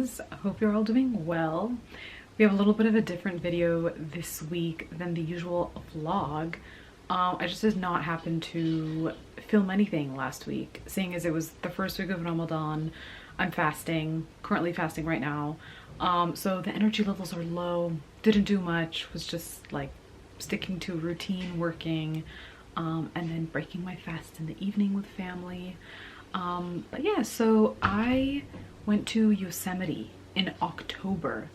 guys, I hope you're all doing well. We have a little bit of a different video this week than the usual vlog. I just did not happen to film anything last week, seeing as it was the first week of Ramadan. I'm fasting, currently fasting right now. So the energy levels are low, didn't do much, was just like sticking to routine working, and then breaking my fast in the evening with family. But yeah, so I went to Yosemite in October.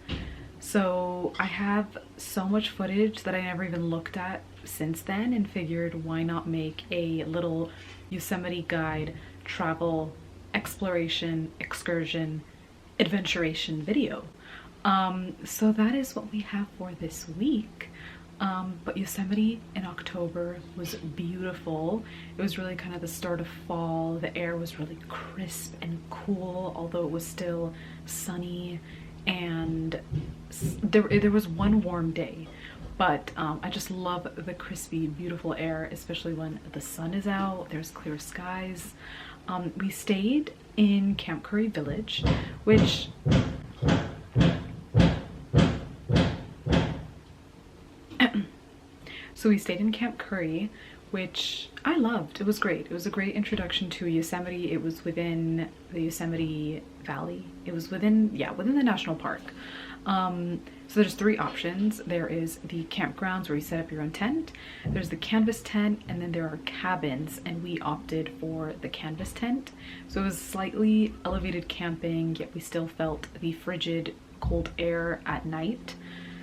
So I have so much footage that I never even looked at since then, and figured why not make a little Yosemite guide, travel, exploration, excursion, adventuration video. So that is what we have for this week. But Yosemite in October was beautiful. It was really kind of the start of fall. The air was really crisp and cool, although it was still sunny, and there was one warm day. But I just love the crispy, beautiful air, especially when the sun is out, there's clear skies. We stayed in Camp Curry Village, which so we stayed in Camp Curry, which I loved. It was great. It was a great introduction to Yosemite. It was within the Yosemite Valley. It was within the national park. So there's three options. There is the campgrounds where you set up your own tent. There's the canvas tent, and then there are cabins, and we opted for the canvas tent. So it was slightly elevated camping, yet we still felt the frigid cold air at night.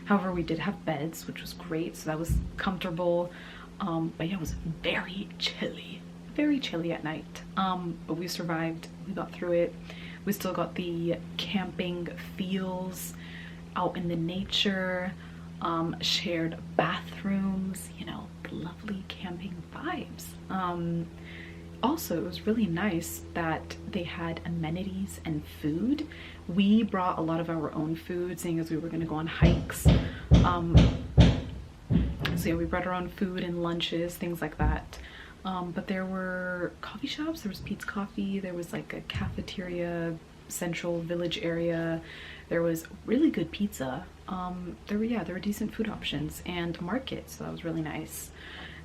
However, we did have beds, which was great, so that was comfortable. But yeah, it was very chilly at night. But we survived, we got through it. We still got the camping feels out in the nature, shared bathrooms, you know, lovely camping vibes. Also, it was really nice that they had amenities and food. We brought a lot of our own food, seeing as we were going to go on hikes. So yeah, we brought our own food and lunches, things like that. But there were coffee shops. There was Pete's Coffee. There was like a cafeteria, central village area. There was really good pizza. There were decent food options, and markets, so that was really nice.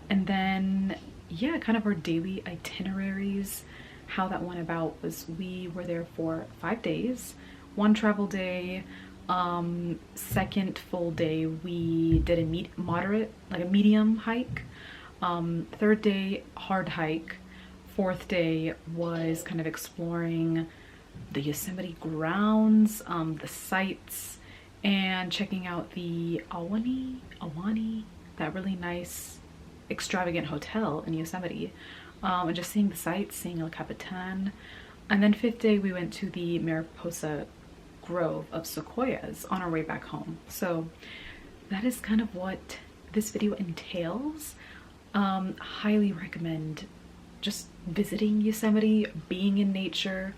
And then yeah, kind of our daily itineraries, how that went about was we were there for 5 days. One travel day, second full day we did a medium hike. Third day, hard hike. Fourth day was kind of exploring the Yosemite grounds, the sites, and checking out the Awani, that really nice extravagant hotel in Yosemite, and just seeing the sights, seeing El Capitan. And then fifth day we went to the Mariposa Grove of sequoias on our way back home. So that is kind of what this video entails. Highly recommend just visiting Yosemite, being in nature.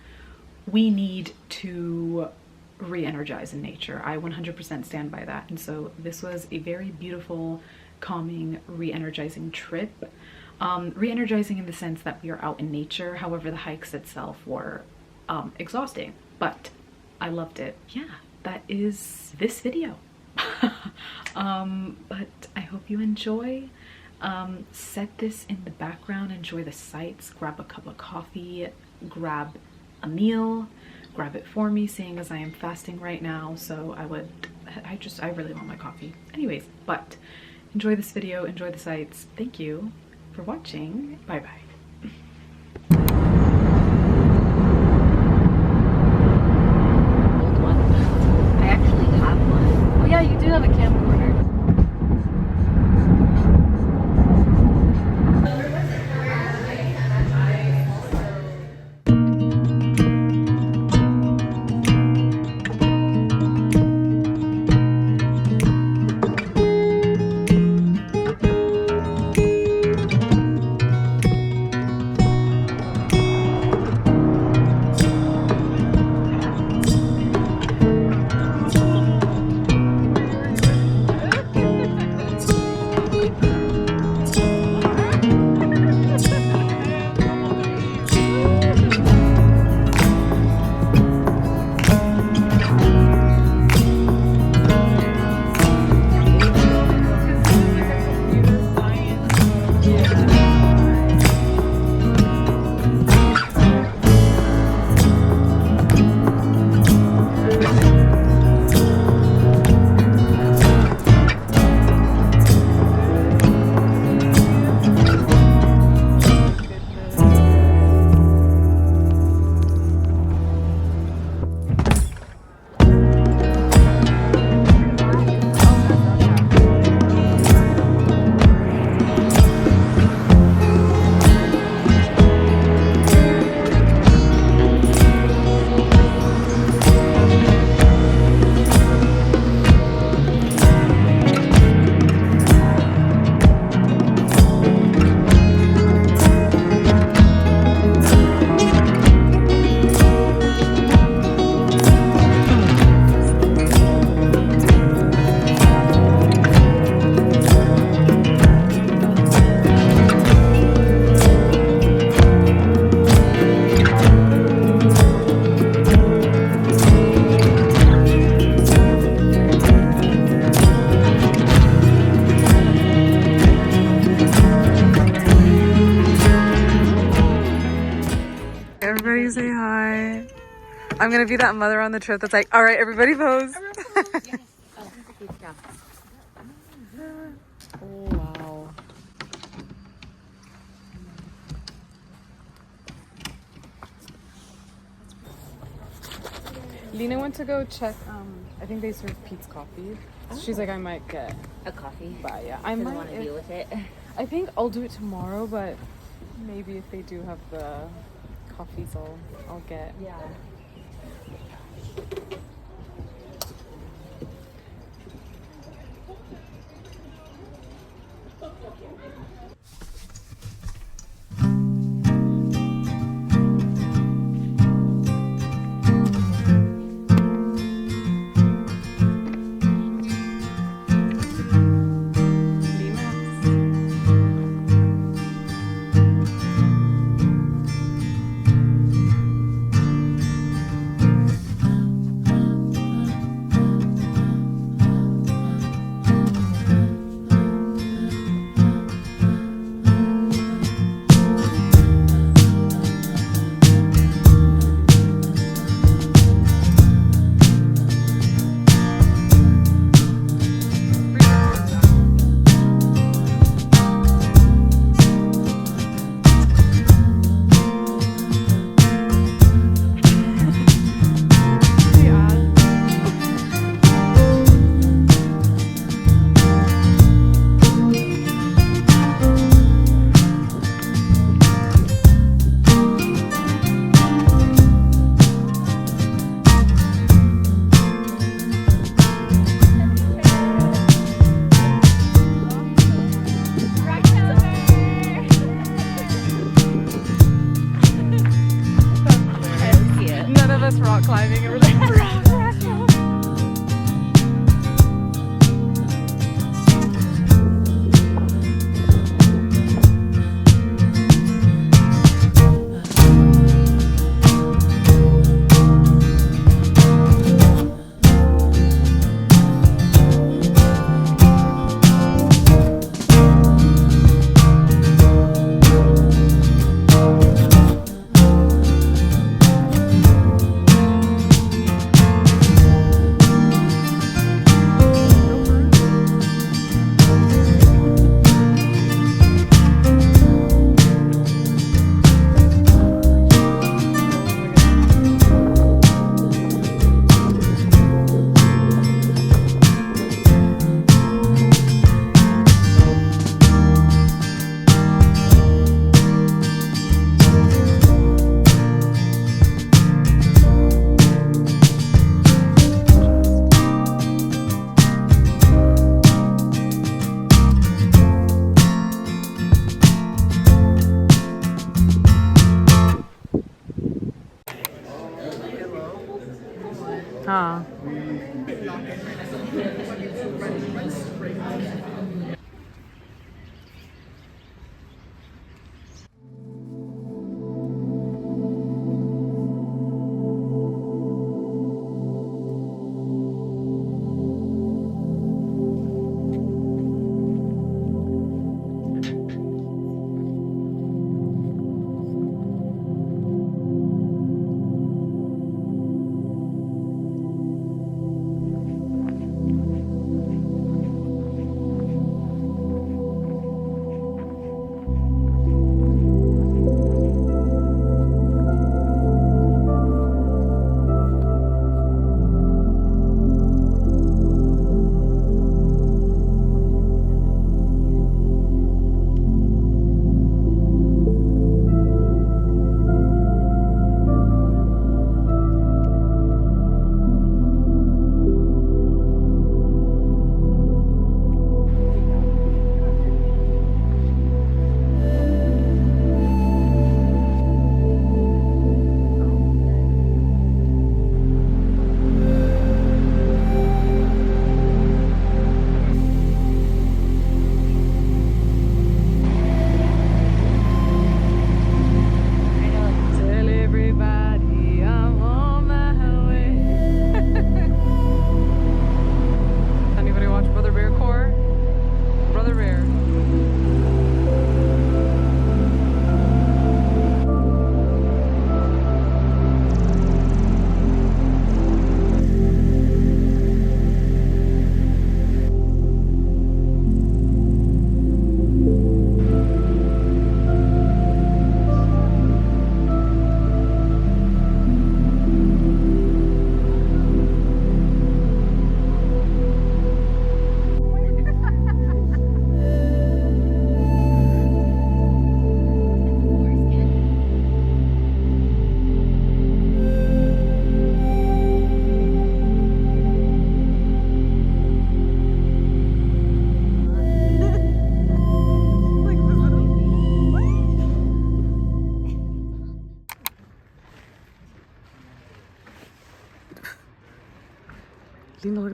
We need to re-energize in nature. I 100% stand by that. And so this was a very beautiful, calming, re-energizing trip. Re-energizing in the sense that we are out in nature. However, the hikes itself were exhausting, but I loved it. Yeah, that is this video. But I hope you enjoy. Set this in the background, enjoy the sights, grab a cup of coffee, grab a meal, grab it for me, seeing as I am fasting right now. So I really want my coffee. Anyways, but enjoy this video, enjoy the sights. Thank you for watching. Bye bye. Old one. I actually have one. Oh yeah, you do have a camcorder. I'm gonna be that mother on the trip that's like, all right, everybody pose. Yes. Oh, yeah. Oh, wow. Lena went to go check, I think they serve Pete's coffee. So she's like, I might get A coffee. but yeah, I might want to deal with it. I think I'll do it tomorrow, but maybe if they do have the coffees, I'll get. Yeah. None of us rock climbing and we're like, huh.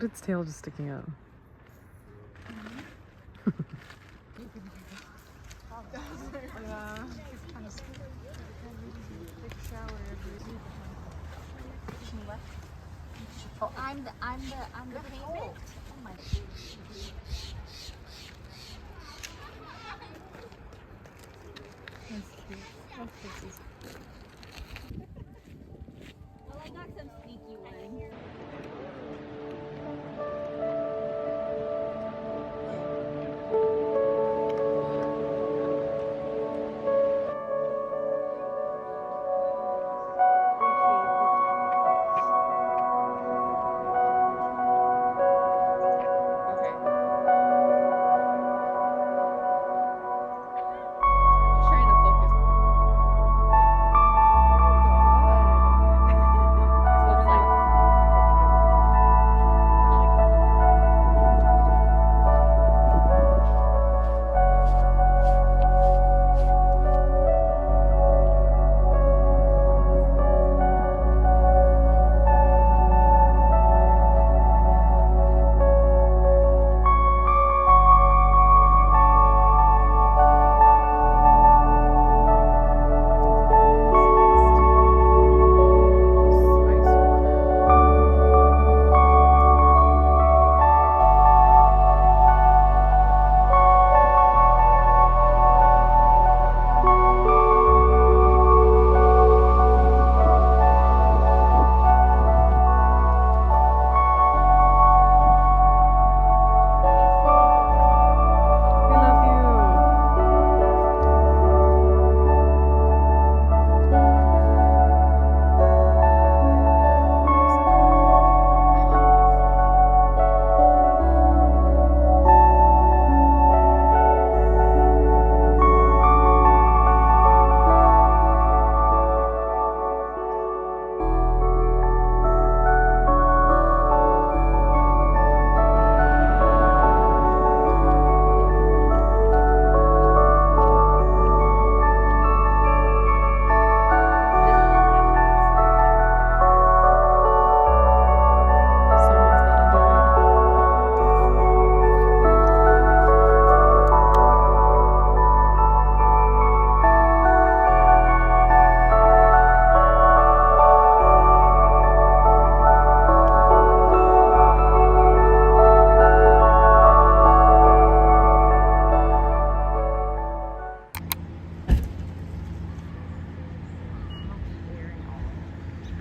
at its tail just sticking out. Oh, I'm the payment. Oh my goodness. That's cute. That's cute. Well, I got some sneaky ones.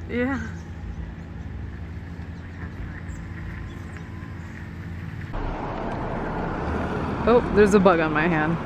Yeah. Oh, there's a bug on my hand.